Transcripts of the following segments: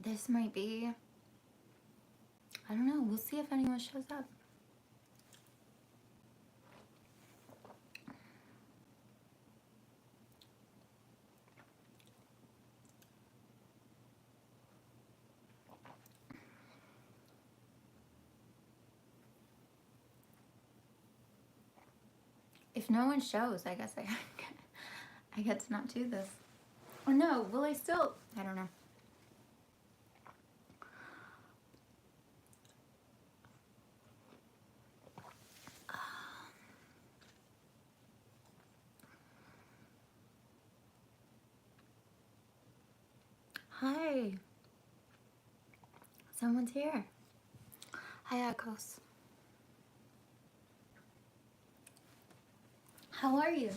this might be, I don't know, we'll see if anyone shows up. If no one shows, I guess I get to not do this. Or no, will I still? I don't know. Hi. Someone's here. Hi, Akos. How are you?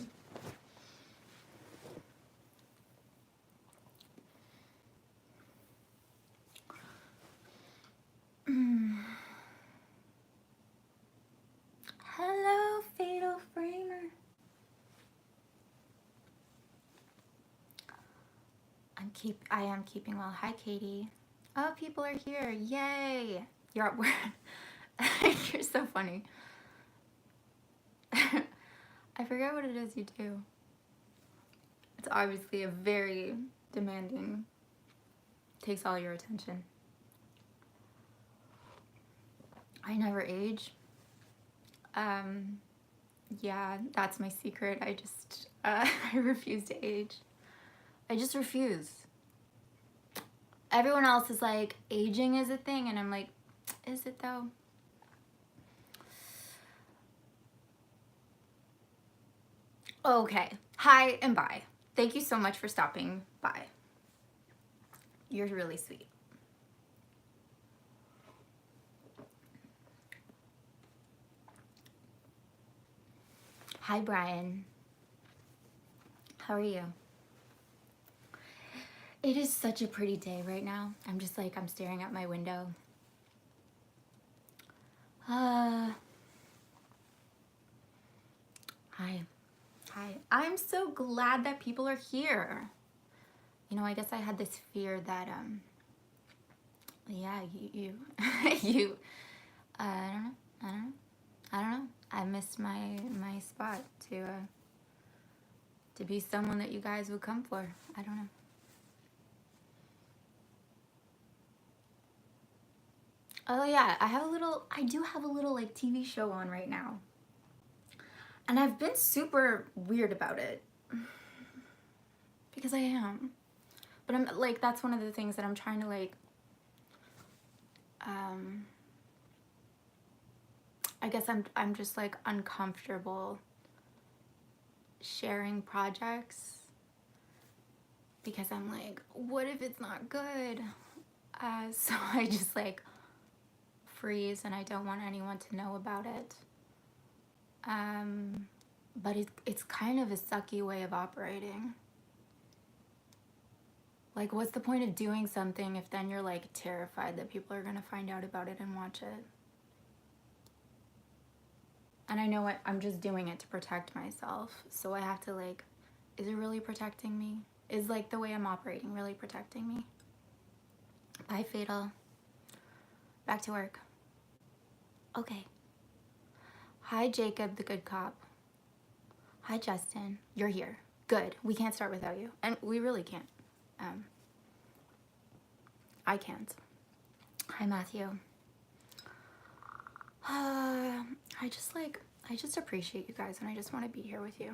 Hello, Fatal Framer. I am keeping well. Hi, Katie. Oh, people are here. Yay. You're at work. You're so funny. I forget what it is you do. It's obviously a very demanding, takes all your attention. I never age. Yeah, that's my secret. I just, I refuse to age. I just refuse. Everyone else is like, aging is a thing, and I'm like, is it though? Okay, hi and bye. Thank you so much for stopping by. You're really sweet. Hi, Brian. How are you? It is such a pretty day right now. I'm just like, I'm staring at my window. Hi. Hi. I'm so glad that people are here. You know, I guess I had this fear that, yeah, you, I don't know. I missed my spot to be someone that you guys would come for. I don't know. Oh yeah, I do have a little like TV show on right now. And I've been super weird about it. Because I am. But I'm like, that's one of the things that I'm trying to like, I guess I'm just like uncomfortable sharing projects because I'm like, what if it's not good? So I just like freeze and I don't want anyone to know about it. But it's kind of a sucky way of operating. Like, what's the point of doing something if then you're like terrified that people are gonna find out about it and watch it? And I know I'm just doing it to protect myself. So I have to like, is it really protecting me? Is like the way I'm operating really protecting me? Bye, Fatal. Back to work. Okay. Hi, Jacob, the good cop. Hi, Justin. You're here. Good. We can't start without you. And we really can't. I can't. Hi, Matthew. I just appreciate you guys and I just want to be here with you.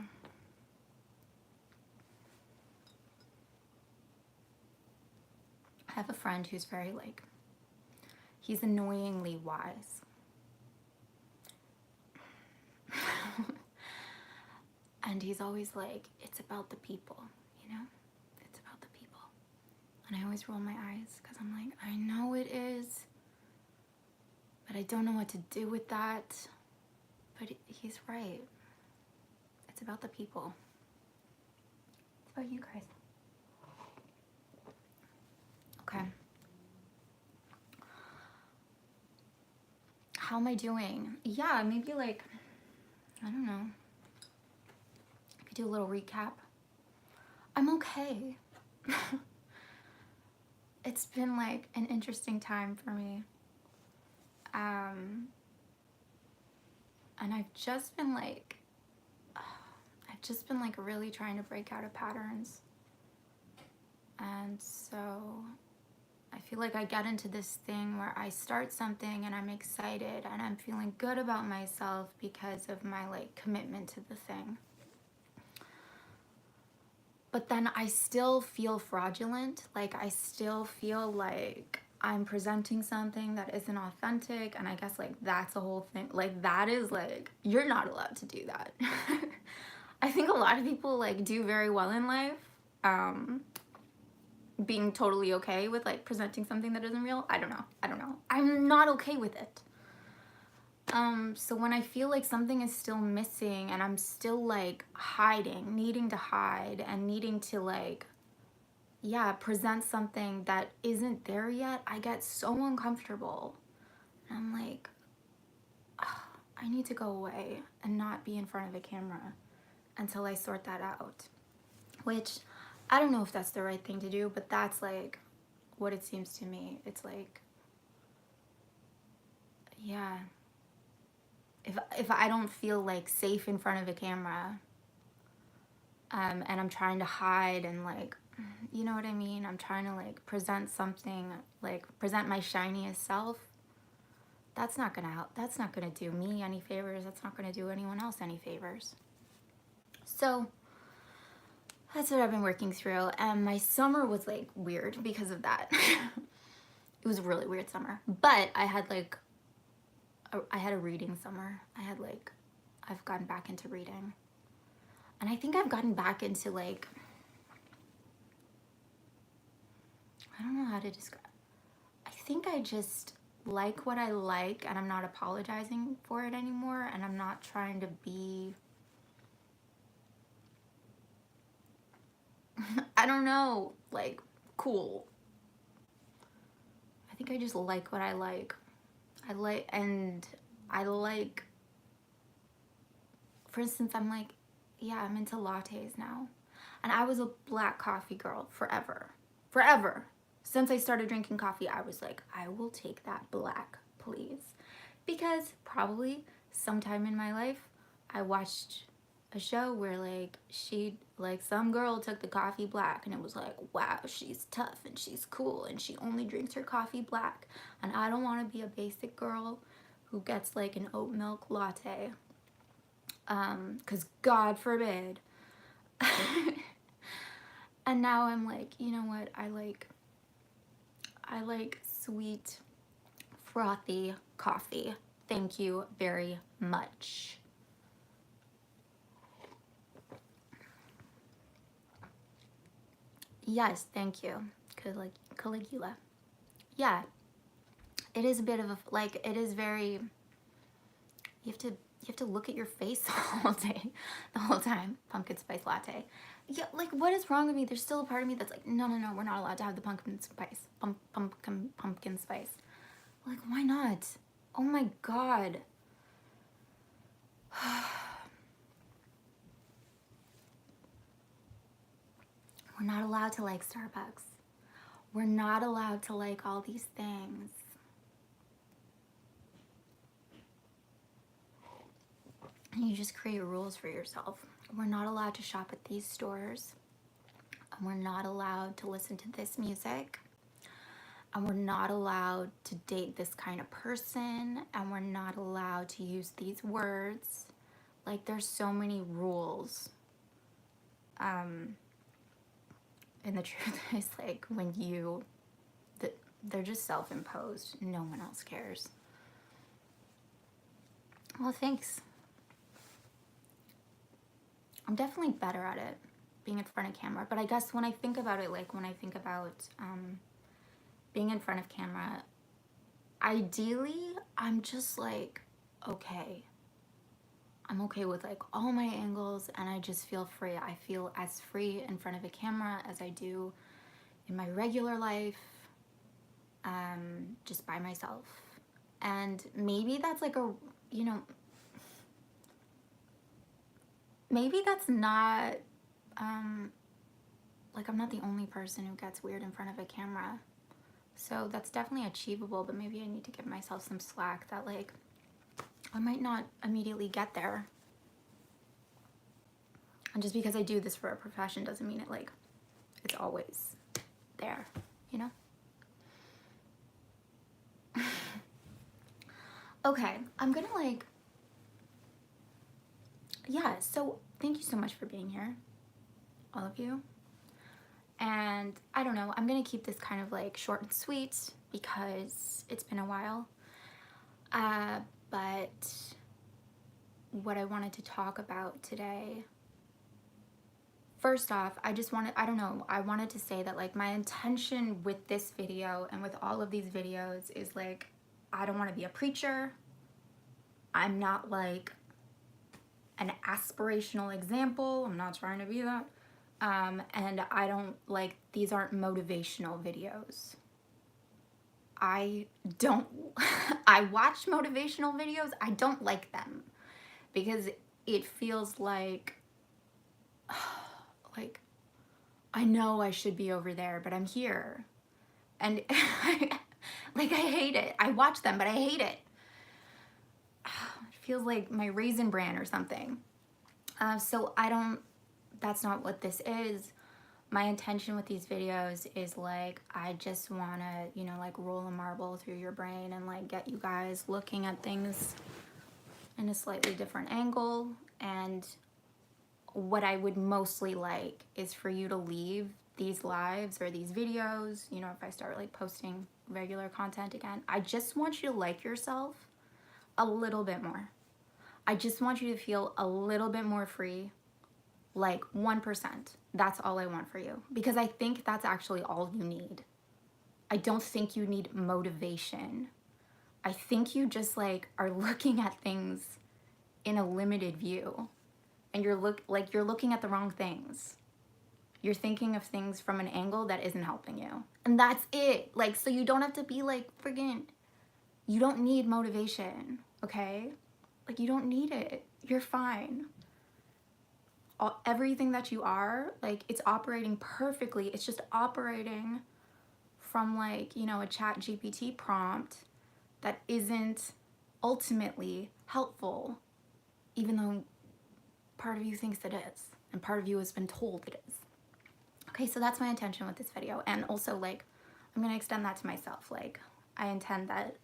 I have a friend who's very like, he's annoyingly wise. And he's always like, it's about the people, you know? It's about the people. And I always roll my eyes because I'm like, I know it is, but I don't know what to do with that. But he's right. It's about the people. It's about you guys. Okay. How am I doing? Yeah, maybe like, I don't know. I could do a little recap. I'm okay. it's been like an interesting time for me. And I've just been like really trying to break out of patterns. And so I feel like I get into this thing where I start something and I'm excited and I'm feeling good about myself because of my like commitment to the thing. But then I still feel fraudulent. Like I still feel like I'm presenting something that isn't authentic. And I guess like that's a whole thing. Like that is like, you're not allowed to do that. I think a lot of people like do very well in life. Being totally okay with like presenting something that isn't real. I don't know. I'm not okay with it. So when I feel like something is still missing and I'm still like hiding, needing to hide and needing to like, yeah, present something that isn't there yet, I get so uncomfortable. And I'm like, oh, I need to go away and not be in front of a camera until I sort that out. Which I don't know if that's the right thing to do, but that's like what it seems to me. It's like, yeah. If I don't feel like safe in front of a camera, and I'm trying to hide and like, you know what I mean? I'm trying to like present something, like present my shiniest self. That's not gonna help. That's not gonna do me any favors. That's not gonna do anyone else any favors. So that's what I've been working through. And my summer was like weird because of that. It was a really weird summer. But I had a reading summer. I've gotten back into reading. And I think I've gotten back into like, I don't know how to describe. I think I just like what I like and I'm not apologizing for it anymore. And I'm not trying to be, I don't know, like cool. I think I just like what I like. For instance, I'm like, yeah, I'm into lattes now. And I was a black coffee girl forever. Forever. Since I started drinking coffee, I was like, I will take that black, please. Because probably sometime in my life, I watched a show where like some girl took the coffee black and it was like, wow, she's tough and she's cool and she only drinks her coffee black. And I don't want to be a basic girl who gets like an oat milk latte. 'Cause God forbid. And now I'm like, you know what? I like sweet, frothy coffee. Thank you very much. Yes, thank you. Caligula. Yeah. It is a bit of a, like, it is very, you have to look at your face all day, the whole time. Pumpkin spice latte. Yeah, like, what is wrong with me? There's still a part of me that's like, no, we're not allowed to have the pumpkin spice. Pumpkin spice. Like, why not? Oh my God. We're not allowed to like Starbucks. We're not allowed to like all these things. And you just create rules for yourself. We're not allowed to shop at these stores. And we're not allowed to listen to this music. And we're not allowed to date this kind of person. And we're not allowed to use these words. Like, there's so many rules. And the truth is, like, they're just self-imposed. No one else cares. Well, thanks. I'm definitely better at it, being in front of camera. But I guess when I think about it, like when I think about being in front of camera, ideally, I'm just like, okay. I'm okay with like all my angles and I just feel free. I feel as free in front of a camera as I do in my regular life, just by myself. And maybe that's like a, you know, maybe that's not, like I'm not the only person who gets weird in front of a camera. So that's definitely achievable, but maybe I need to give myself some slack that like I might not immediately get there. And just because I do this for a profession doesn't mean it like it's always there, you know? Okay, I'm gonna like, yeah, so thank you so much for being here, all of you. And I don't know, I'm gonna keep this kind of like short and sweet because it's been a while. But what I wanted to talk about today, first off, I don't know, I wanted to say that like my intention with this video and with all of these videos is like, I don't want to be a preacher. I'm not like an aspirational example. I'm not trying to be that. And I don't like, these aren't motivational videos. I don't, I watch motivational videos. I don't like them because it feels like I know I should be over there, but I'm here. And like, I hate it. I watch them, but I hate it. It feels like my Raisin Bran or something. So that's not what this is. My intention with these videos is like, I just want to, you know, like roll a marble through your brain and like get you guys looking at things in a slightly different angle. And what I would mostly like is for you to leave these lives or these videos, you know, if I start like posting regular content again, I just want you to like yourself a little bit more. I just want you to feel a little bit more free, like 1%. That's all I want for you, because I think that's actually all you need. I don't think you need motivation. I think you just like are looking at things in a limited view, and you're looking at the wrong things. You're thinking of things from an angle that isn't helping you. And that's it. Like, so you don't have to be like friggin', you don't need motivation, okay? Like, you don't need it. You're fine. Everything that you are, like, it's operating perfectly. It's just operating from like, you know, a chat GPT prompt that isn't ultimately helpful, even though part of you thinks it is, and part of you has been told it is. Okay, so that's my intention with this video. And also, like, I'm gonna extend that to myself. Like, I intend that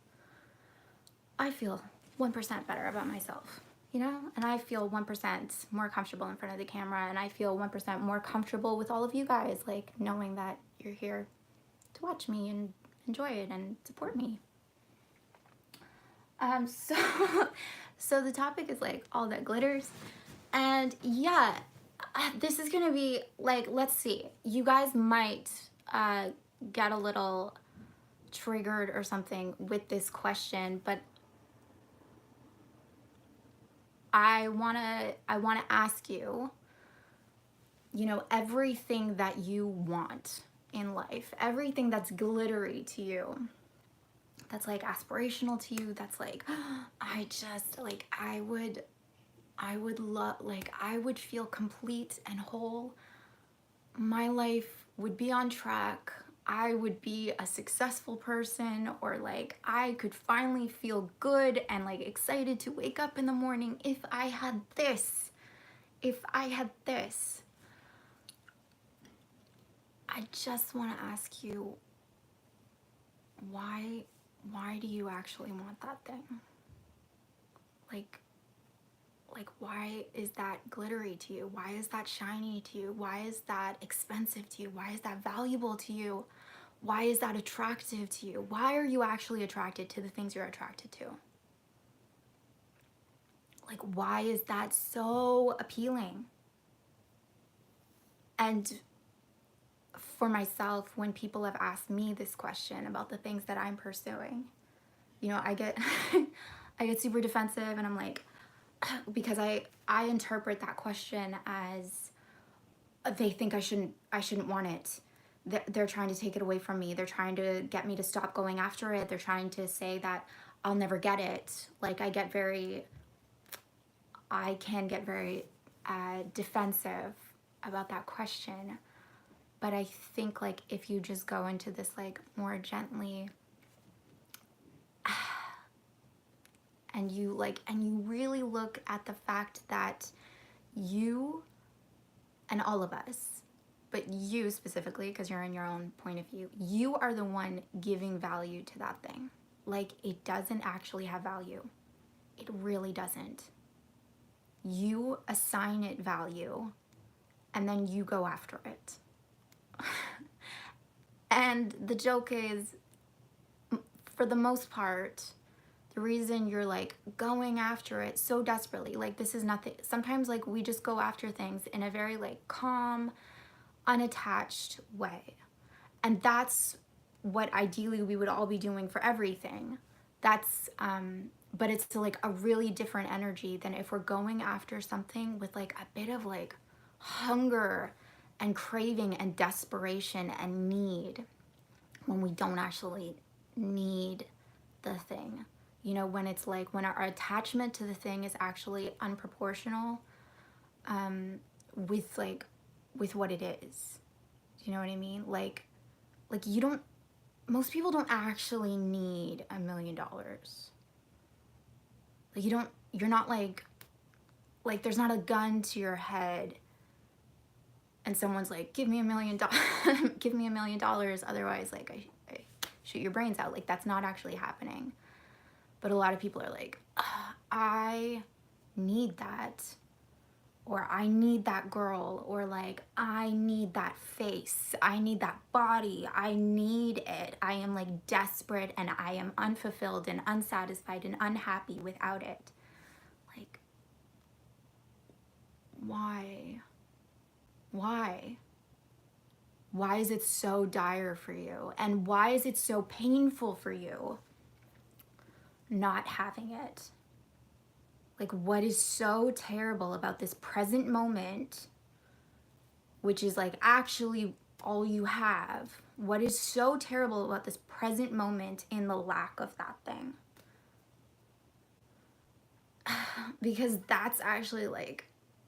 I feel 1% better about myself, you know? And I feel 1% more comfortable in front of the camera, and I feel 1% more comfortable with all of you guys, like, knowing that you're here to watch me and enjoy it and support me. So, so the topic is like all that glitters. And yeah, this is gonna be like, let's see, you guys might get a little triggered or something with this question, but I wanna ask you, you know, everything that you want in life, everything that's glittery to you, that's like aspirational to you, that's like, I just like, I would love, like, I would feel complete and whole. My life would be on track. I would be a successful person, or like I could finally feel good and like excited to wake up in the morning if I had this. If I had this. I just want to ask you, why do you actually want that thing? Like why is that glittery to you? Why is that shiny to you? Why is that expensive to you? Why is that valuable to you? Why is that attractive to you? Why are you actually attracted to the things you're attracted to? Like, why is that so appealing? And for myself, when people have asked me this question about the things that I'm pursuing, you know, I get I get super defensive, and I'm like, because I interpret that question as they think I shouldn't want it. They're trying to take it away from me. They're trying to get me to stop going after it. They're trying to say that I'll never get it. Like, I can get very defensive about that question. But I think like if you just go into this like more gently, and you really look at the fact that you and all of us, but you specifically, because you're in your own point of view, you are the one giving value to that thing. Like, it doesn't actually have value. It really doesn't. You assign it value and then you go after it. And the joke is, for the most part, the reason you're like going after it so desperately, like this is nothing. Sometimes like we just go after things in a very like calm, unattached way. And that's what ideally we would all be doing for everything. That's, but it's like a really different energy than if we're going after something with like a bit of like hunger and craving and desperation and need, when we don't actually need the thing. You know, when it's like, when our attachment to the thing is actually unproportional with what it is. Do you know what I mean? Like you don't, most people don't actually need $1 million. Like you're not like there's not a gun to your head and someone's like, give me $1 million, give me $1 million, otherwise like I shoot your brains out. Like, that's not actually happening. But a lot of people are like, I need that, or I need that girl, or like, I need that face, I need that body, I need it. I am like desperate and I am unfulfilled and unsatisfied and unhappy without it. Like, why? Why? Why is it so dire for you? And why is it so painful for you not having it? Like, what is so terrible about this present moment, which is like actually all you have? What is so terrible about this present moment in the lack of that thing? Because that's actually like,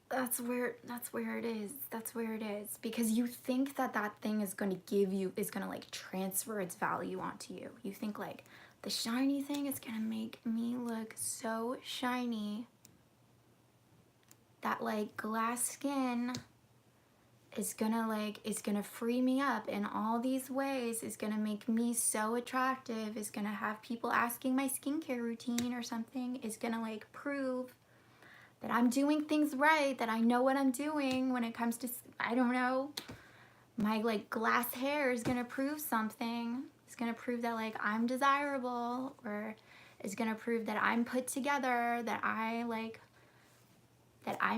that's where it is. That's where it is. Because you think that that thing is going to give you, is going to like transfer its value onto you. You think like, the shiny thing is going to make me look so shiny. That like glass skin is gonna free me up in all these ways, is gonna make me so attractive, is gonna have people asking my skincare routine or something, is gonna like prove that I'm doing things right, that I know what I'm doing when it comes to, I don't know, my like glass hair is gonna prove something. It's gonna prove that like I'm desirable, or it's gonna prove that I'm put together, that I'm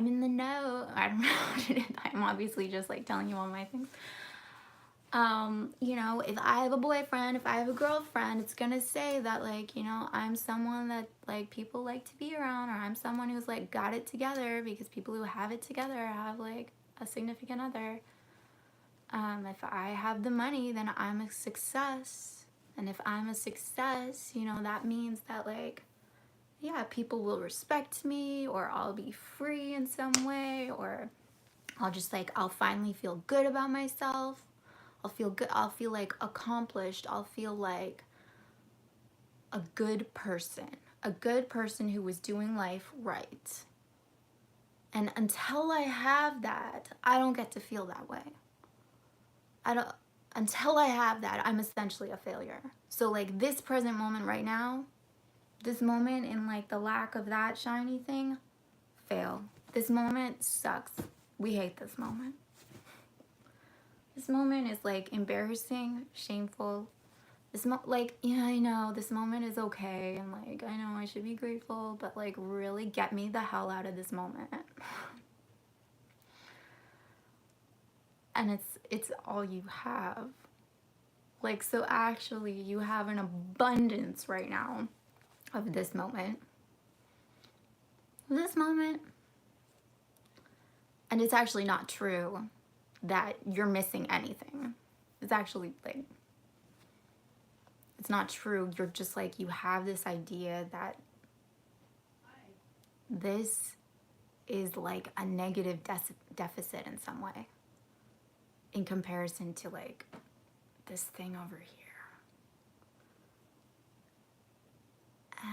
in the know. I don't know. I'm obviously just like telling you all my things. You know, if I have a boyfriend, if I have a girlfriend, it's gonna say that like, you know, I'm someone that like people like to be around, or I'm someone who's like got it together, because people who have it together have like a significant other. If I have the money, then I'm a success. And if I'm a success, you know, that means that like, yeah, people will respect me, or I'll be free in some way, or I'll just like, I'll finally feel good about myself. I'll feel good. I'll feel like accomplished. I'll feel like a good person who was doing life right. And until I have that, I don't get to feel that way. Until I have that, I'm essentially a failure. So like this present moment right now, this moment in like the lack of that shiny thing, fail. This moment sucks. We hate this moment. This moment is like embarrassing, shameful. Like, yeah, I know this moment is okay, and like, I know I should be grateful, but like, really get me the hell out of this moment. And it's all you have. Like, so actually you have an abundance right now of this moment. And it's actually not true that you're missing anything. It's actually like, it's not true. You're just like, you have this idea that this is like a negative deficit in some way. in comparison to like this thing over here.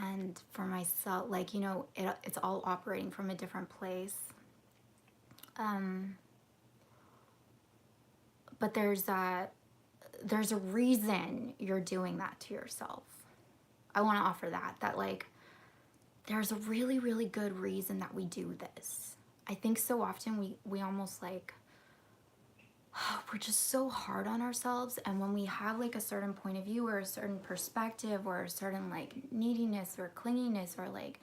And for myself, like, you know, it's all operating from a different place. But there's a reason you're doing that to yourself. I want to offer that like there's a really, really good reason that we do this. I think so often we almost like, we're just so hard on ourselves, and when we have like a certain point of view or a certain perspective or a certain like neediness or clinginess or like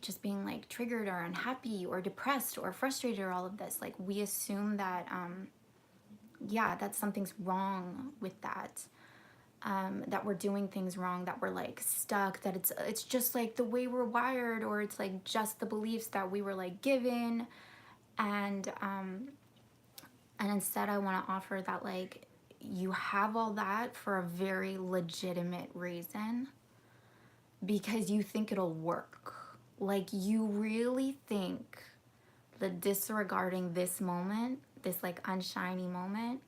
just being like triggered or unhappy or depressed or frustrated or all of this, like we assume that yeah, that something's wrong with that, that we're doing things wrong, that we're like stuck, that it's just like the way we're wired, or it's like just the beliefs that we were like given. And instead I want to offer that like you have all that for a very legitimate reason, because you think it'll work. Like you really think that disregarding this moment, this like unshiny moment,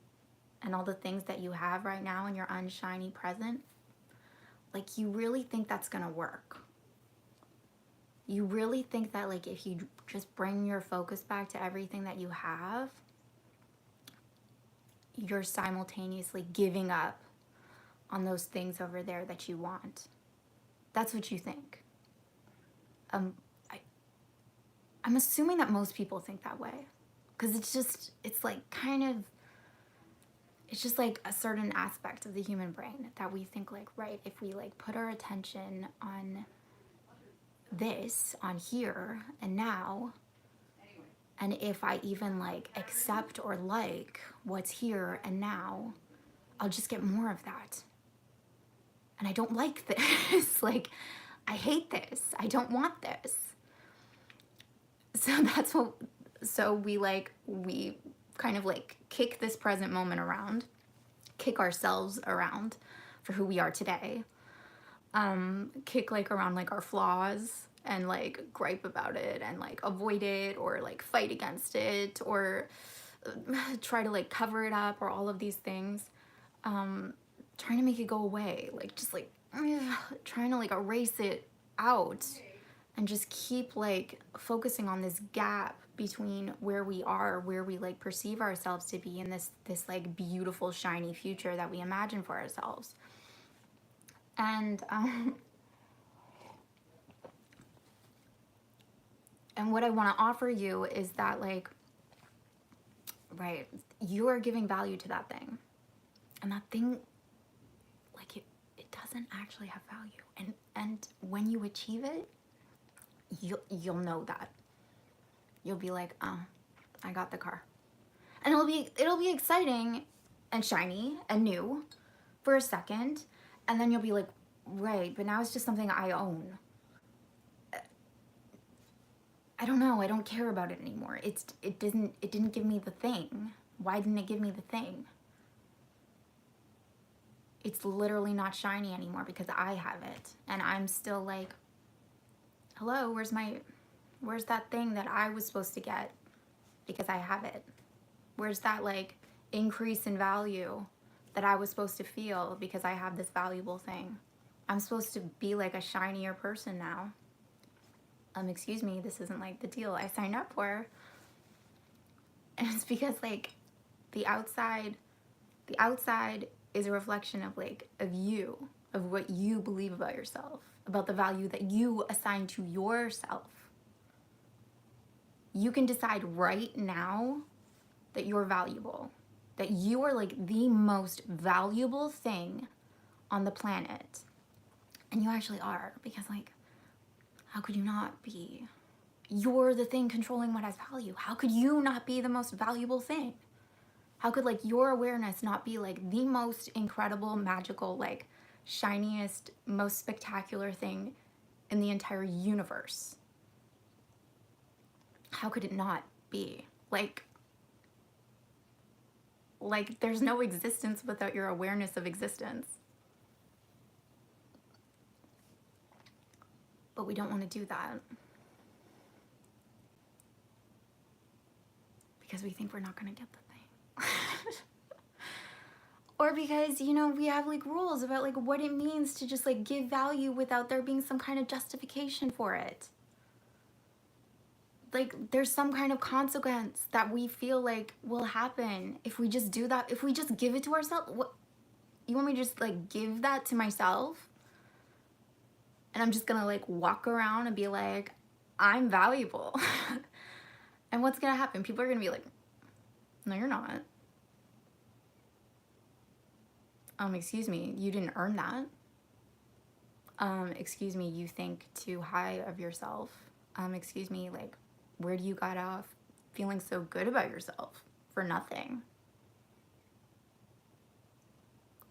and all the things that you have right now in your unshiny present, like you really think that's gonna work. You really think that like if you just bring your focus back to everything that you have, you're simultaneously giving up on those things over there that you want. That's what you think. I'm assuming that most people think that way, because it's like kind of, it's just like a certain aspect of the human brain that we think like, right, if we like put our attention on this, on here and now, and if I even like accept or like what's here and now, I'll just get more of that. And I don't like this. Like, I hate this. I don't want this. So that's what, so we kind of like kick this present moment around, kick ourselves around for who we are today, kick like around like our flaws and like gripe about it and like avoid it or like fight against it or try to like cover it up or all of these things, trying to make it go away, like just like trying to like erase it out and just keep like focusing on this gap between where we are, where we like perceive ourselves to be in this like beautiful shiny future that we imagine for ourselves. And and what I want to offer you is that like, right, you are giving value to that thing, and that thing, like it doesn't actually have value, and when you achieve it, you'll know that. You'll be like, oh, I got the car. And it'll be exciting and shiny and new for a second, and then you'll be like, right, but now it's just something I own. I don't know, I don't care about it anymore. It didn't give me the thing. Why didn't it give me the thing? It's literally not shiny anymore because I have it, and I'm still like, hello, where's that thing that I was supposed to get because I have it? Where's that like increase in value that I was supposed to feel because I have this valuable thing? I'm supposed to be like a shinier person now. Excuse me, this isn't like the deal I signed up for. And it's because like the outside is a reflection of like of you, of what you believe about yourself, about the value that you assign to yourself. You can decide right now that you're valuable, that you are like the most valuable thing on the planet. And you actually are, because like, how could you not be? You're the thing controlling what has value. How could you not be the most valuable thing? How could like your awareness not be like the most incredible, magical, like shiniest, most spectacular thing in the entire universe? How could it not be? Like there's no existence without your awareness of existence. But we don't want to do that because we think we're not going to get the thing. Or because, you know, we have like rules about like what it means to just like give value without there being some kind of justification for it. Like there's some kind of consequence that we feel like will happen if we just do that, if we just give it to ourselves. What, you want me to just like give that to myself? And I'm just gonna like walk around and be like, I'm valuable. And what's gonna happen? People are gonna be like, no, you're not. Excuse me, you didn't earn that. Excuse me, you think too high of yourself. Excuse me, like, where do you got off feeling so good about yourself for nothing?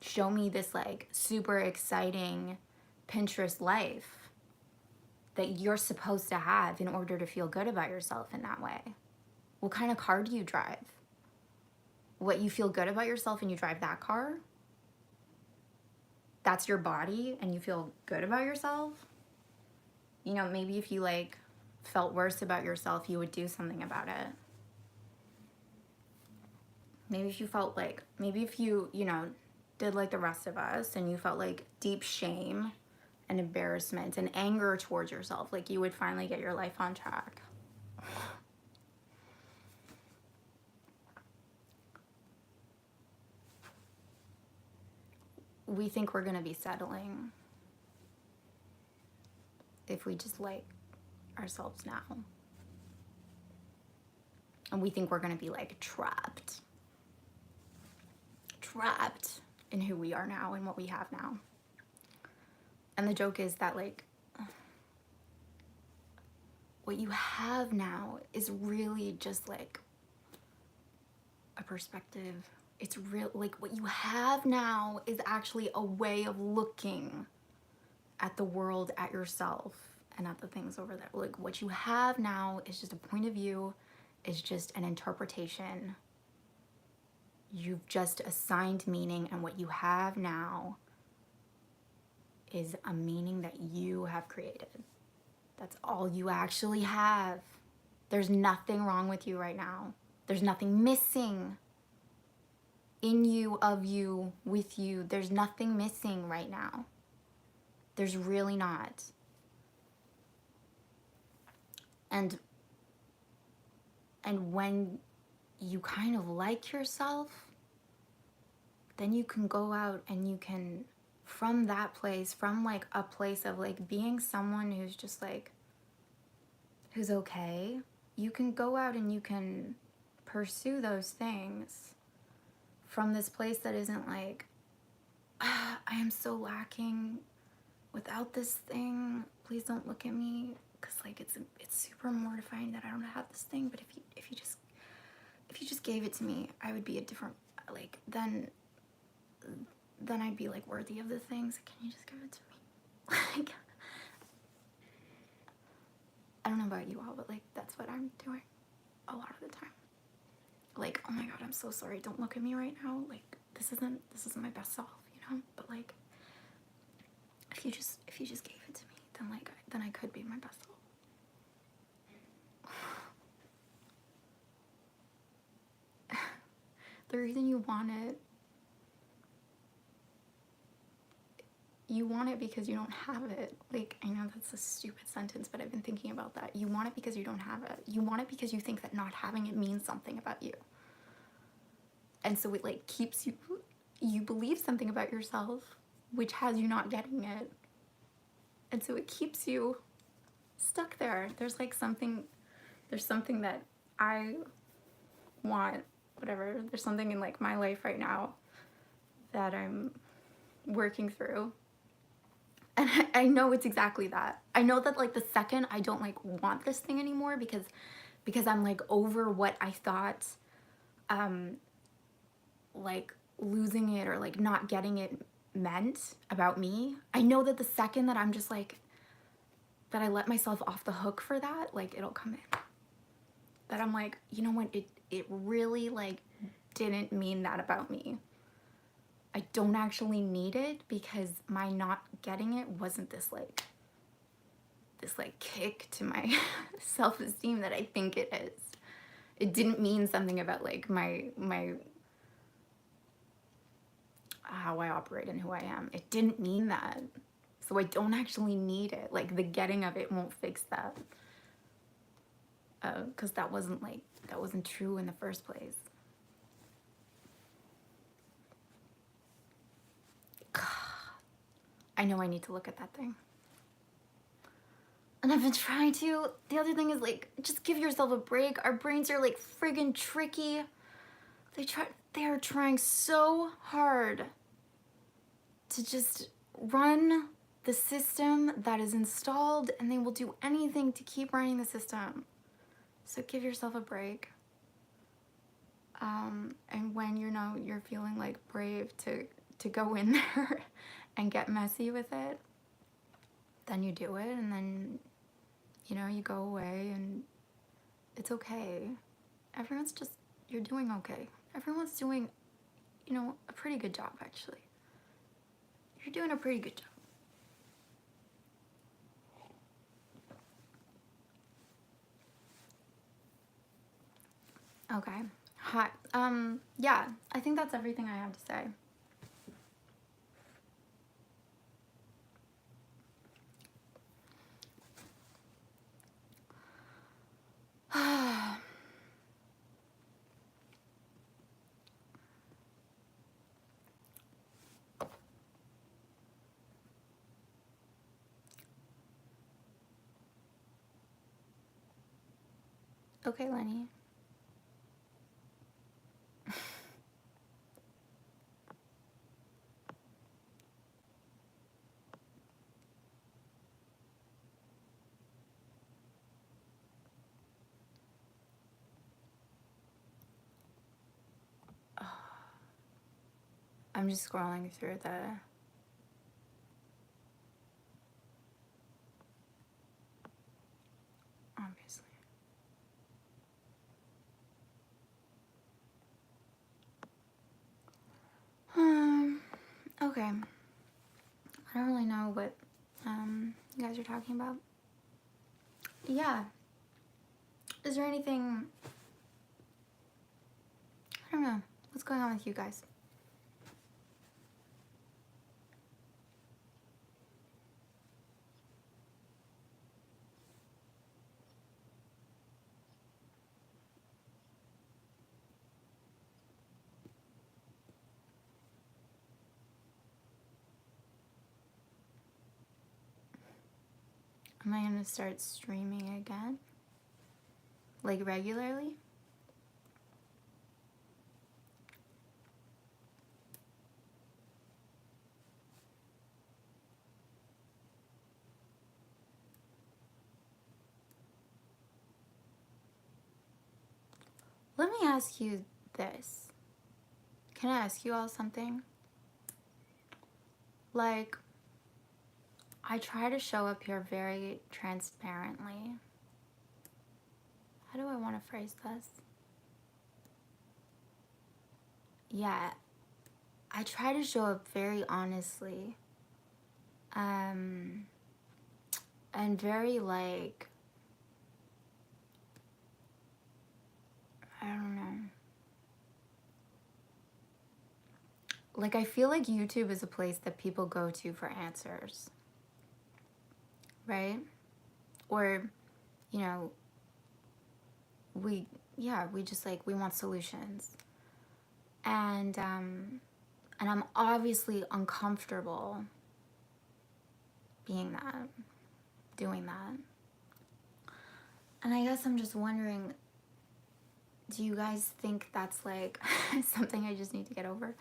Show me this like super exciting Pinterest life that you're supposed to have in order to feel good about yourself in that way. What kind of car do you drive? What, you feel good about yourself and you drive that car? That's your body and you feel good about yourself? You know, maybe if you like felt worse about yourself, you would do something about it. Maybe if you felt like, maybe if you, you know, did like the rest of us and you felt like deep shame and embarrassment and anger towards yourself, like you would finally get your life on track. We think we're gonna be settling if we just like ourselves now. And we think we're gonna be like trapped in who we are now and what we have now. And the joke is that like what you have now is really just like a perspective. It's real, like what you have now is actually a way of looking at the world, at yourself, and at the things over there. Like what you have now is just a point of view, is just an interpretation. You've just assigned meaning, and what you have now is a meaning that you have created. That's all you actually have. There's nothing wrong with you right now. There's nothing missing in you, of you, with you. There's nothing missing right now. There's really not. And when you kind of like yourself, then you can go out and you can, from that place, from like a place of like being someone who's just like, who's okay, you can go out and you can pursue those things from this place that isn't like, I am so lacking without this thing, please don't look at me, because like it's super mortifying that I don't have this thing, but if you just gave it to me, I would be a different, like, then I'd be like worthy of the things. Can you just give it to me? Like, I don't know about you all, but like that's what I'm doing a lot of the time. Like, oh my god, I'm so sorry, don't look at me right now, like this isn't my best self, you know? But like if you just gave it to me, then I could be my best self. The reason you want it because you don't have it. Like, I know that's a stupid sentence, but I've been thinking about that. You want it because you don't have it. You want it because you think that not having it means something about you. And so it like keeps you believe something about yourself, which has you not getting it. And so it keeps you stuck there. There's something that I want, whatever. There's something in like my life right now that I'm working through. And I know it's exactly that. I know that like the second I don't like want this thing anymore because I'm like over what I thought like losing it or like not getting it meant about me. I know that the second that I'm just like, that I let myself off the hook for that, like it'll come in. That I'm like, you know what, it really like didn't mean that about me. I don't actually need it because my not getting it wasn't this kick to my self-esteem that I think it is. It didn't mean something about like my how I operate and who I am. It didn't mean that. So I don't actually need it. Like, the getting of it won't fix that. Because that wasn't true in the first place. I know I need to look at that thing. And I've been trying to. The other thing is, like, just give yourself a break. Our brains are, like, friggin' tricky. They are trying so hard to just run the system that is installed, and they will do anything to keep running the system. So give yourself a break. And when you're feeling like brave to go in there and get messy with it, then you do it, and then you go away, and it's okay. You're doing okay. Everyone's doing, a pretty good job, actually. You're doing a pretty good job. Okay. Hi. Yeah, I think that's everything I have to say. Okay, Lenny. I'm just scrolling through the... Obviously. Okay. I don't really know what you guys are talking about. Yeah. Is there anything... I don't know. What's going on with you guys? Am I gonna start streaming again? Like, regularly? Let me ask you this. Can I ask you all something? Like, I try to show up here very transparently. How do I want to phrase this? Yeah, I try to show up very honestly. And very, like, I don't know. Like, I feel like YouTube is a place that people go to for answers. Right? Or, we just, like, we want solutions. And I'm obviously uncomfortable doing that. And I guess I'm just wondering, do you guys think that's, like, something I just need to get over?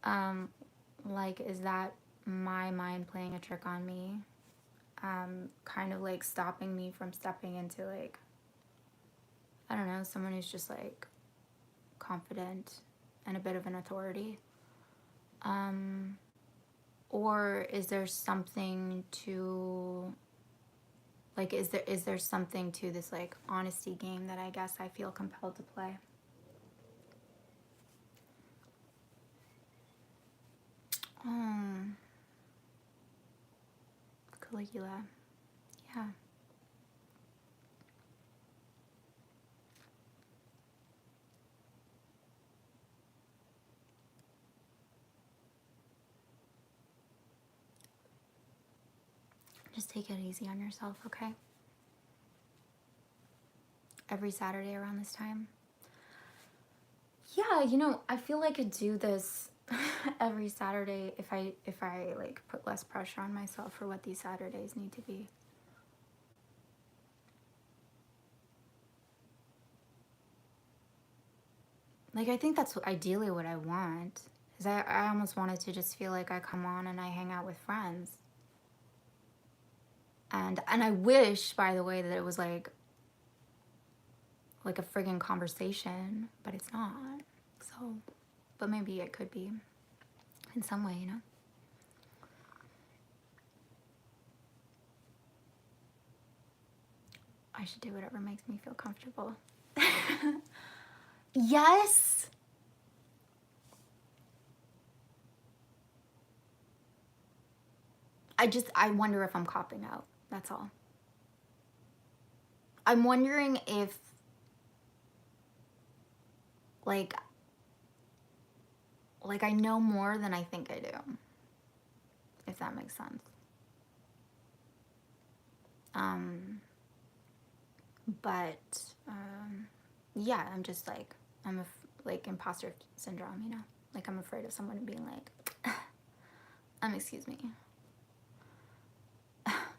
Like, is that my mind playing a trick on me? Kind of, like, stopping me from stepping into, like, I don't know, someone who's just, like, confident and a bit of an authority? Or is there something to, like, is there something to this, like, honesty game that I guess I feel compelled to play? Caligula. Yeah. Just take it easy on yourself, okay? Every Saturday around this time. Yeah, you know, I feel like I do this every Saturday if I like put less pressure on myself for what these Saturdays need to be. Like, I think that's ideally what I want. Is I almost wanted to just feel like I come on and I hang out with friends. And I wish, by the way, that it was like a friggin' conversation, but it's not. So, but maybe it could be in some way, you know? I should do whatever makes me feel comfortable. Yes! I wonder if I'm copping out. That's all. I'm wondering if, like I know more than I think I do. If that makes sense. But, yeah, I'm just like, like imposter syndrome, you know? Like, I'm afraid of someone being like, excuse me.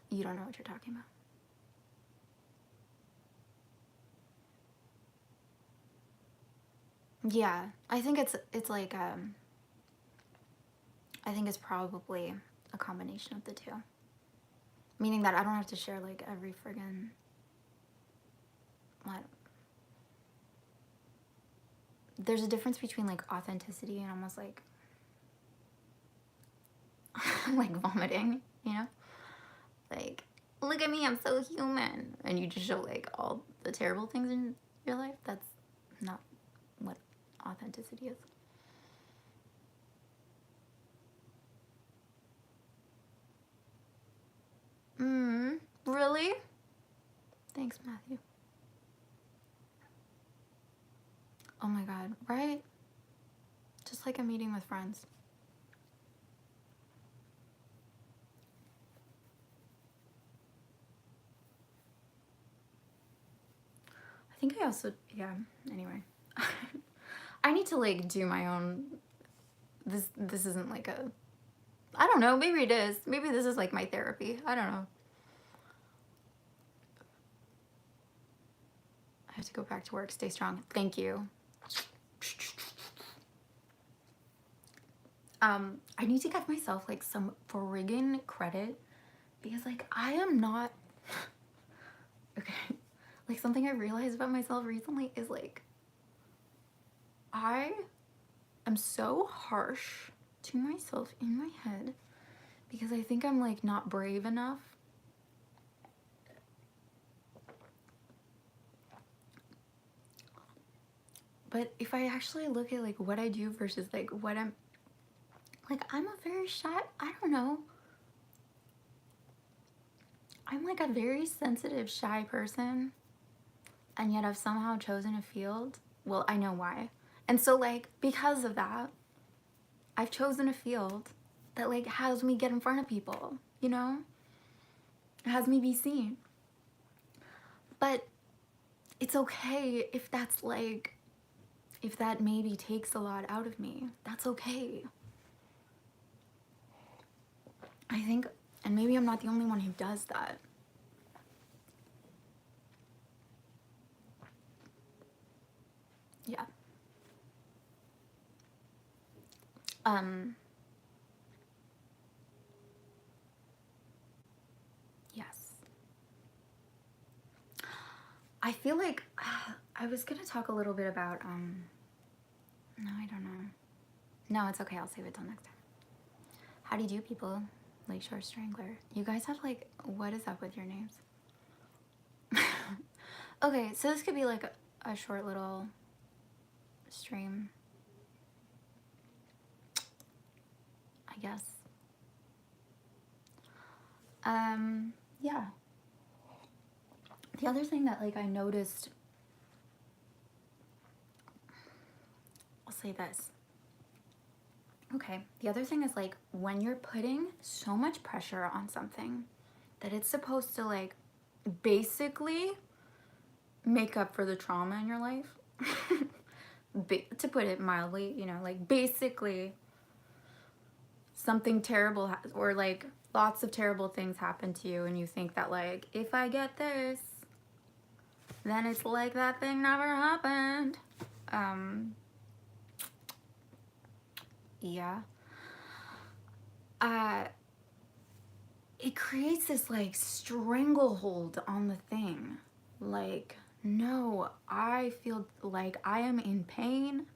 You don't know what you're talking about. Yeah, I think it's like, I think it's probably a combination of the two. Meaning that I don't have to share, like, every friggin', what? There's a difference between, like, authenticity and almost, like, like vomiting, you know? Like, look at me, I'm so human. And you just show, like, all the terrible things in your life. That's not what authenticity is. Really? Thanks, Matthew. Oh my god, right? Just like a meeting with friends. I think I also, yeah, anyway. I need to, like, do my own, this isn't like a, I don't know, maybe it is. Maybe this is like my therapy. I don't know. I have to go back to work. Stay strong. Thank you. I need to give myself, like, some friggin' credit because, like, I am not, okay, like, something I realized about myself recently is, like, I am so harsh to myself in my head because I think I'm, like, not brave enough. But if I actually look at, like, what I do versus, like, what I'm, like, I'm a very shy, I don't know. I'm, like, a very sensitive, shy person. And yet I've somehow chosen a field. Well, I know why. And so, like, because of that, I've chosen a field that, like, has me get in front of people, you know? It has me be seen. But it's okay if that's, like, if that maybe takes a lot out of me. That's okay. I think, and maybe I'm not the only one who does that. Yeah. Yes. I feel like I was gonna talk a little bit about, no, I don't know. No, it's okay. I'll save it till next time. How do you do, people? Lakeshore Strangler. You guys have, like, what is up with your names? Okay, so this could be like a short little stream, I guess. Yeah. The other thing that, like, I noticed, I'll say this. Okay, the other thing is, like, when you're putting so much pressure on something, that it's supposed to like basically make up for the trauma in your life. To put it mildly, you know, like basically something terrible or like lots of terrible things happen to you and you think that like if I get this, then it's like that thing never happened. Yeah. It creates this like stranglehold on the thing. Like, no, I feel like I am in pain.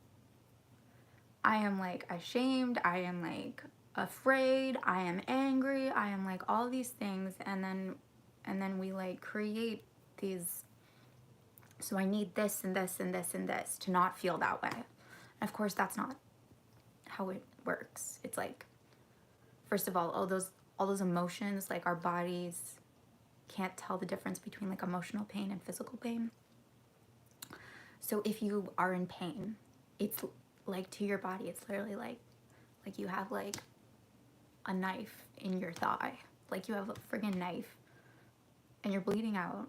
I am like ashamed. I am like afraid. I am angry. I am like all these things. And then we like create these. So I need this and this and this and this to not feel that way. And of course, that's not how it works. It's like, first of all those emotions, like our bodies can't tell the difference between like emotional pain and physical pain. So if you are in pain, it's like to your body, it's literally like you have like a knife in your thigh, like you have a friggin' knife and you're bleeding out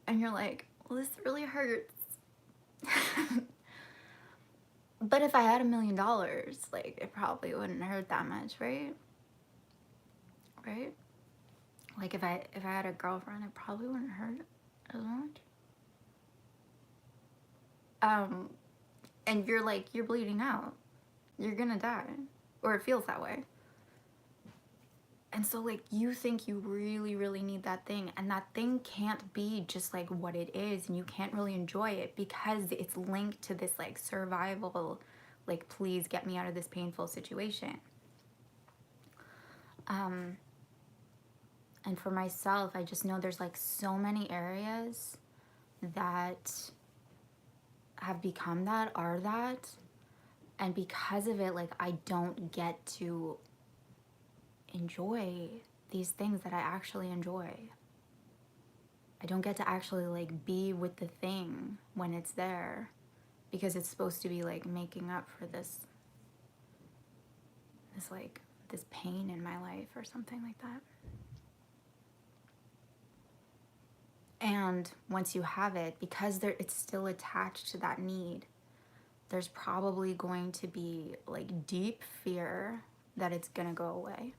and you're like, well, this really hurts. But if I had $1 million, like it probably wouldn't hurt that much, right? Right? Like if I had a girlfriend, it probably wouldn't hurt as much. And you're like, you're bleeding out. You're gonna die. Or it feels that way. And so like you think you really, really need that thing, and that thing can't be just like what it is, and you can't really enjoy it because it's linked to this like survival, like please get me out of this painful situation. And for myself, I just know there's like so many areas that have become that, are that, and because of it, like I don't get to enjoy these things that I actually enjoy. I don't get to actually like be with the thing when it's there because it's supposed to be like making up for this pain in my life or something like that. And once you have it, because it's still attached to that need, there's probably going to be like deep fear that it's gonna go away.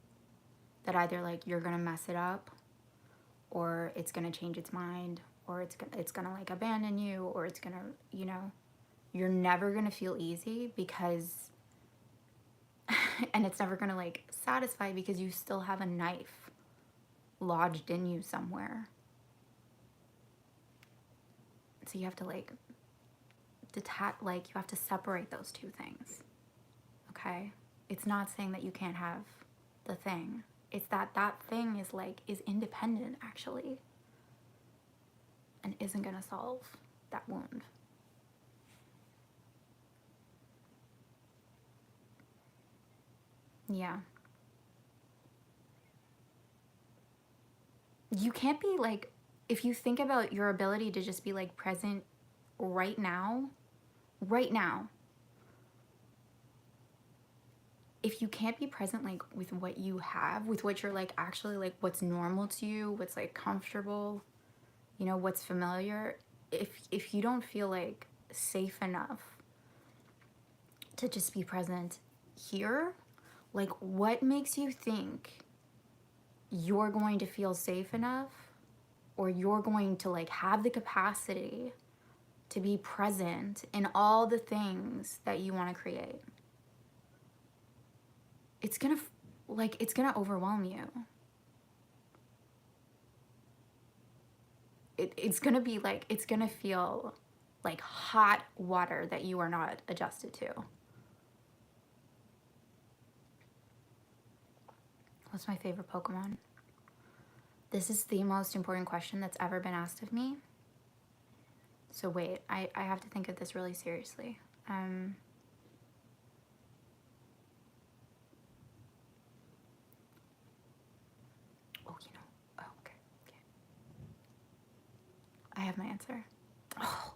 That either like you're gonna mess it up, or it's gonna change its mind, or it's gonna like abandon you, or it's gonna, you know, you're never gonna feel easy because, and it's never gonna like satisfy because you still have a knife lodged in you somewhere. So you have to like detach, like you have to separate those two things. Okay? It's not saying that you can't have the thing. It's that thing is independent actually, and isn't gonna solve that wound. Yeah. You can't be like, if you think about your ability to just be like present right now, if you can't be present like with what you have, with what you're like actually like what's normal to you, what's like comfortable, you know, what's familiar, if you don't feel like safe enough to just be present here, like what makes you think you're going to feel safe enough, or you're going to like have the capacity to be present in all the things that you want to create? It's gonna overwhelm you. It's gonna be like, it's gonna feel like hot water that you are not adjusted to. What's my favorite Pokemon? This is the most important question that's ever been asked of me. So wait, I have to think of this really seriously. Okay. I have my answer. Oh.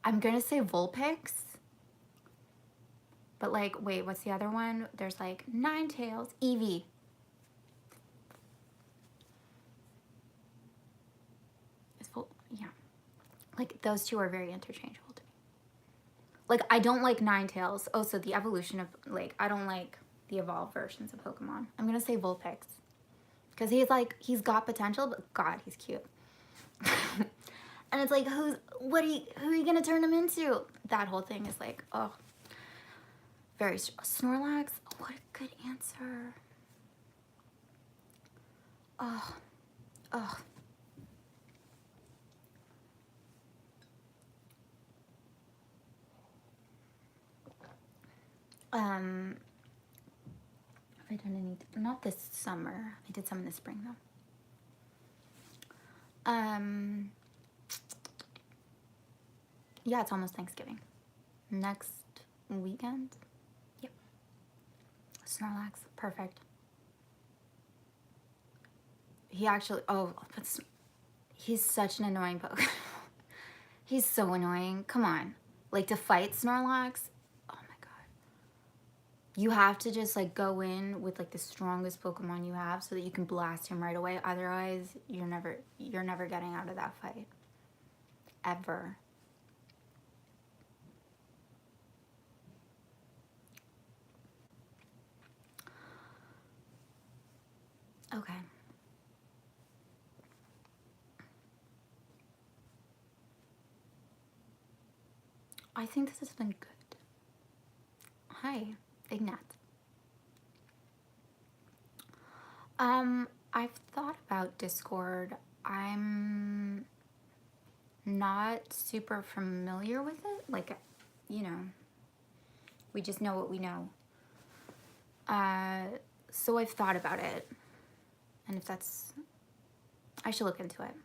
I'm gonna say Vulpix. But like, wait, what's the other one? There's like Ninetales. Eevee. Like, those two are very interchangeable to me. Like, I don't like Ninetales. Oh, so the evolution of, like, I don't like the evolved versions of Pokemon. I'm gonna say Vulpix. Because he's, like, he's got potential, but God, he's cute. And it's like, who are you gonna turn him into? That whole thing is like, oh. Very Snorlax, what a good answer. Oh, oh. Have I done any, not this summer. I did some in the spring though. Yeah, it's almost Thanksgiving. Next weekend. Yep. Snorlax, perfect. He actually, oh, he's such an annoying Pokemon. He's so annoying. Come on. Like, to fight Snorlax, oh my god. You have to just, like, go in with, like, the strongest Pokemon you have so that you can blast him right away. Otherwise, you're never getting out of that fight. Ever. Okay. I think this has been good. Hi, Ignat. I've thought about Discord. I'm not super familiar with it. Like, you know, we just know what we know. So I've thought about it. And if that's, I should look into it.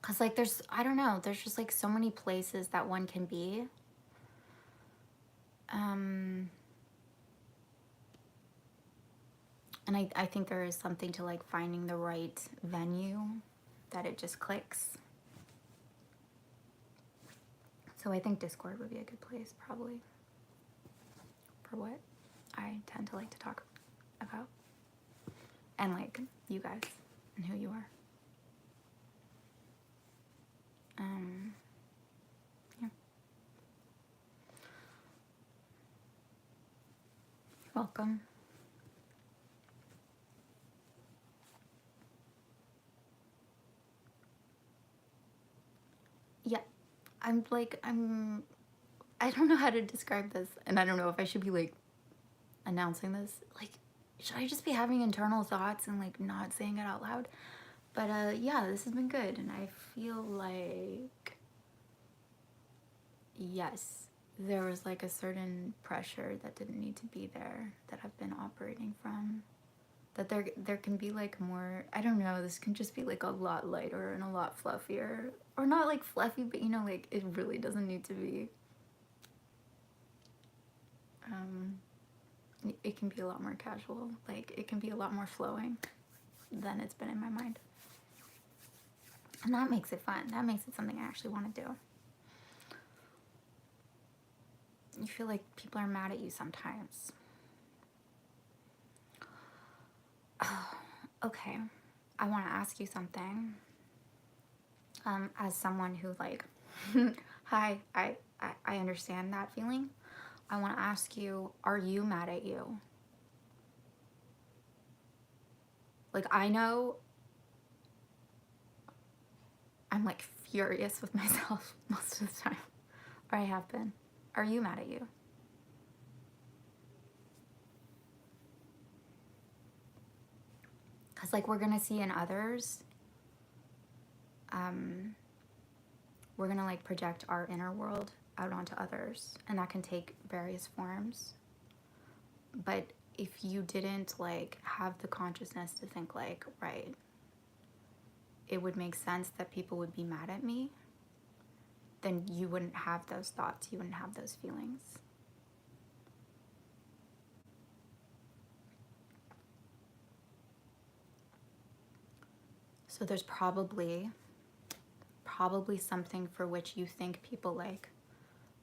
Cause like I don't know, there's just like so many places that one can be. And I think there is something to like finding the right venue that it just clicks. So I think Discord would be a good place probably for what I tend to like to talk about. And like you guys and who you are. Yeah. Welcome. Yeah, I don't know how to describe this, and I don't know if I should be like announcing this. Like, should I just be having internal thoughts and like not saying it out loud? But yeah, this has been good, and I feel like, yes, there was like a certain pressure that didn't need to be there that I've been operating from. That there can be like more, I don't know, this can just be like a lot lighter and a lot fluffier. Or not like fluffy, but you know, like it really doesn't need to be. It can be a lot more casual. Like it can be a lot more flowing than it's been in my mind. And that makes it fun. That makes it something I actually want to do. You feel like people are mad at you sometimes. Okay, I want to ask you something. As someone who like, hi, I understand that feeling. I want to ask you, are you mad at you? Like, I know I'm like furious with myself most of the time, or I have been. Are you mad at you? Because like we're gonna see in others, we're gonna like project our inner world out onto others, and that can take various forms. But if you didn't like have the consciousness to think like, right, it would make sense that people would be mad at me, then you wouldn't have those thoughts, you wouldn't have those feelings. So there's probably something for which you think people like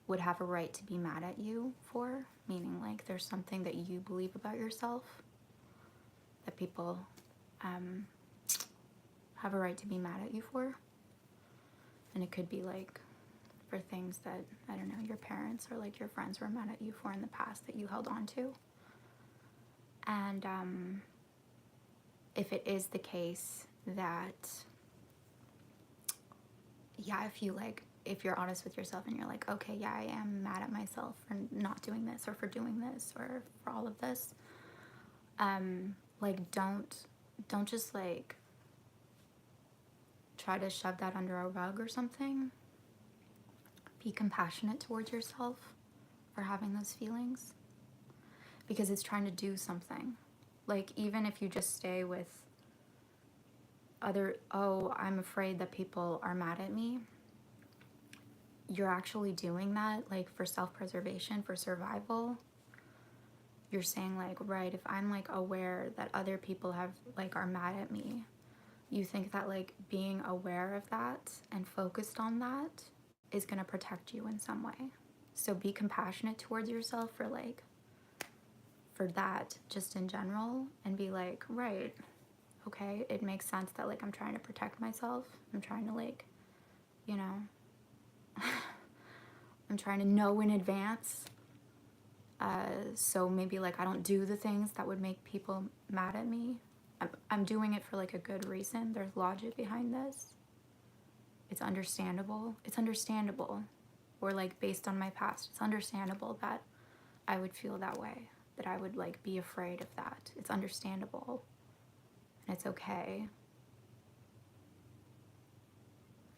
would have a right to be mad at you for, meaning like there's something that you believe about yourself that people have a right to be mad at you for. And it could be like for things that, I don't know, your parents or like your friends were mad at you for in the past that you held on to. And if it is the case that, yeah, if you're honest with yourself and you're like, okay, yeah, I am mad at myself for not doing this or for doing this or for all of this, like don't just like try to shove that under a rug or something. Be compassionate towards yourself for having those feelings, because it's trying to do something. Like, even if you just stay with oh, I'm afraid that people are mad at me, you're actually doing that like for self-preservation, for survival. You're saying like, right, if I'm like aware that other people are mad at me, you think that like being aware of that and focused on that is going to protect you in some way. So be compassionate towards yourself for that, just in general, and be like, right, okay, it makes sense that like I'm trying to protect myself. I'm trying to like, you know, I'm trying to know in advance. So maybe like I don't do the things that would make people mad at me. I'm doing it for like a good reason. There's logic behind this. It's understandable. It's understandable. Or like based on my past, it's understandable that I would feel that way, that I would like be afraid of that. It's understandable. And it's okay.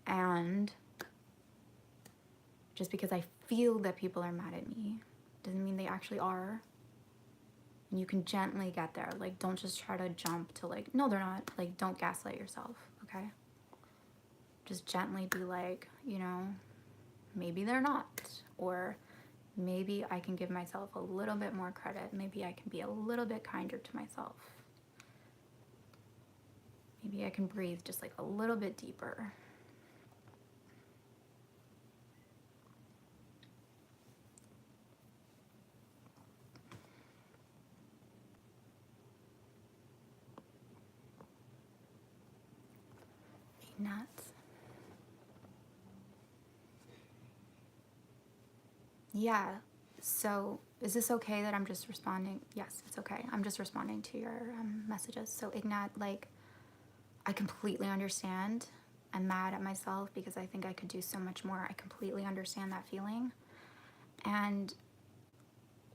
And just because I feel that people are mad at me doesn't mean they actually are. And you can gently get there. Like, don't just try to jump to like, no, they're not. Like, don't gaslight yourself, okay? Just gently be like, you know, maybe they're not. Or maybe I can give myself a little bit more credit. Maybe I can be a little bit kinder to myself. Maybe I can breathe just like a little bit deeper. Nuts. Yeah, so is this okay that I'm just responding? Yes, it's okay. I'm just responding to your messages. So Ignat, like, I completely understand. I'm mad at myself because I think I could do so much more. I completely understand that feeling. And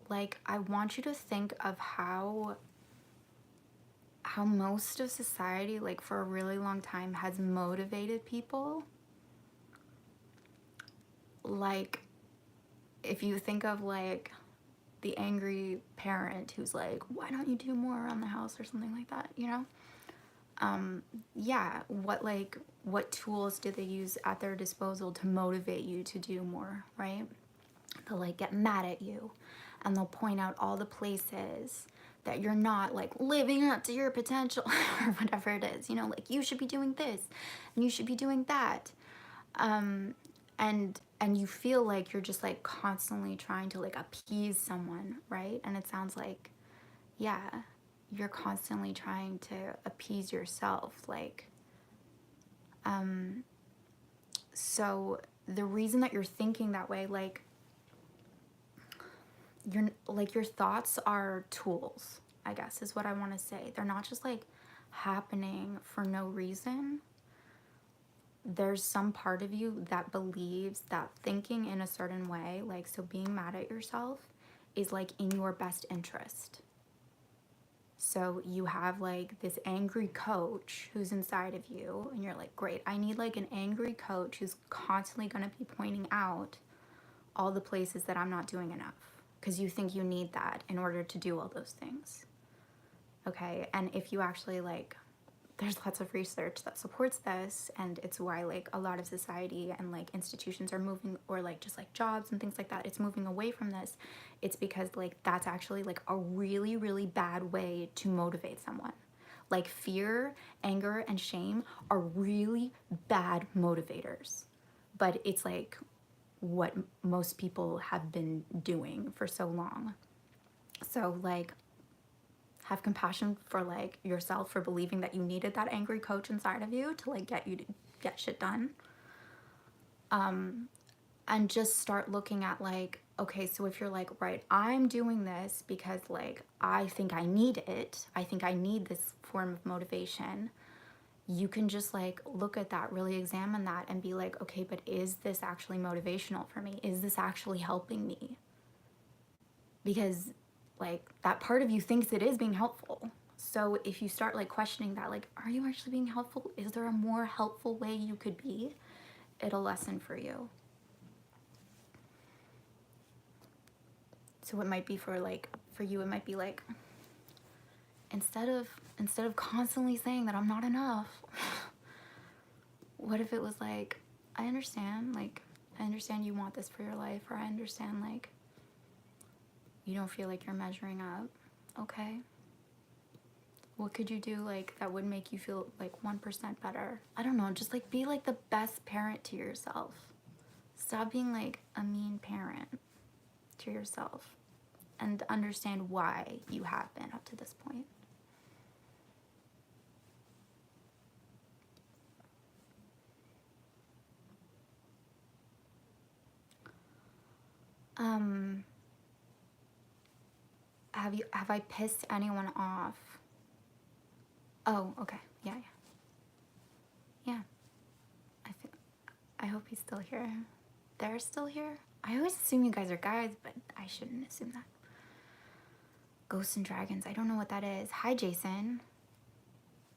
like, I want you to think of how most of society, like for a really long time, has motivated people. Like, if you think of like the angry parent who's like, why don't you do more around the house or something like that, you know? Yeah, what tools do they use at their disposal to motivate you to do more, right? They'll like get mad at you and they'll point out all the places that you're not like living up to your potential or whatever it is, you know, like you should be doing this and you should be doing that. And you feel like you're just like constantly trying to like appease someone, right? And it sounds like, yeah, you're constantly trying to appease yourself, like, so the reason that you're thinking that way, like, your thoughts are tools, I guess is what I want to say. They're not just like happening for no reason. There's some part of you that believes that thinking in a certain way, like, so being mad at yourself is like in your best interest. So you have like this angry coach who's inside of you and you're like, great, I need like an angry coach who's constantly going to be pointing out all the places that I'm not doing enough, because you think you need that in order to do all those things. Okay, and if you actually like, there's lots of research that supports this, and it's why like a lot of society and like institutions are moving, or like just like jobs and things like that, it's moving away from this. It's because like that's actually like a really, really bad way to motivate someone. Like fear, anger, and shame are really bad motivators, but it's like what most people have been doing for so long. So like, Have compassion for like yourself for believing that you needed that angry coach inside of you to like get you to get shit done. And just start looking at like, okay, so if you're like, right, I'm doing this because like I think I need it, I think I need this form of motivation, you can just like look at that, really examine that and be like, okay, but is this actually motivational for me? Is this actually helping me? Because like that part of you thinks it is being helpful. So if you start like questioning that, like, are you actually being helpful? Is there a more helpful way you could be? It'll lessen for you. So it might be for like, for you, it might be like, instead of constantly saying that I'm not enough, what if it was like, I understand you want this for your life, or I understand like you don't feel like you're measuring up. Okay. What could you do like that would make you feel like 1% better? I don't know, just like be like the best parent to yourself. Stop being like a mean parent to yourself and understand why you have been up to this point. Have I pissed anyone off? Oh, okay. Yeah. Yeah. I hope he's still here. They're still here? I always assume you guys are guys, but I shouldn't assume that. Ghosts and dragons. I don't know what that is. Hi, Jason.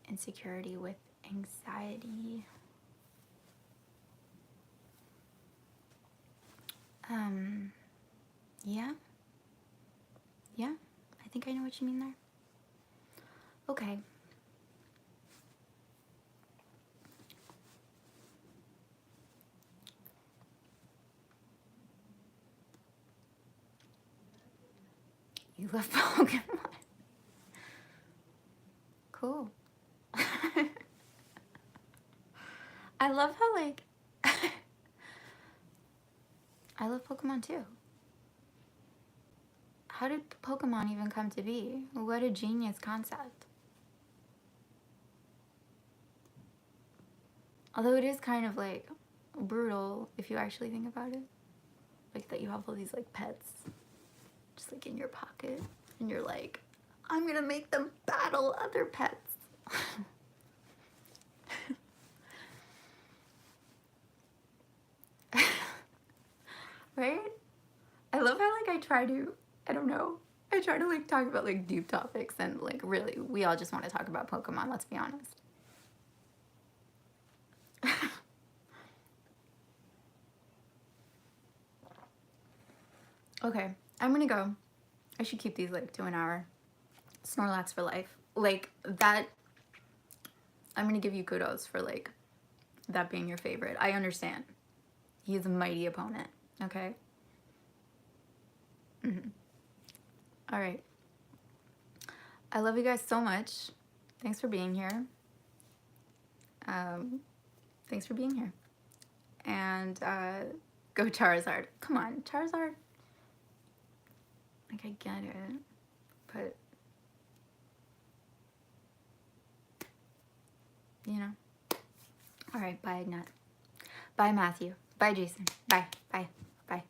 Insecurity with anxiety. Yeah. Yeah. I think I know what you mean there. Okay. You love Pokemon. Cool. I love how like I love Pokemon too. How did Pokemon even come to be? What a genius concept. Although it is kind of like brutal if you actually think about it. Like that you have all these like pets just like in your pocket and you're like, I'm gonna make them battle other pets. Right? I love how like I try to like talk about like deep topics and like really we all just want to talk about Pokemon, let's be honest. Okay, I'm gonna go. I should keep these like to an hour. Snorlax for life. Like that, I'm gonna give you kudos for like that being your favorite. I understand. He is a mighty opponent, okay? All right. I love you guys so much. Thanks for being here. Thanks for being here. And go Charizard. Come on, Charizard. Like, I get it, but, you know. All right, bye, Ignat. Bye, Matthew. Bye, Jason. Bye, bye, bye.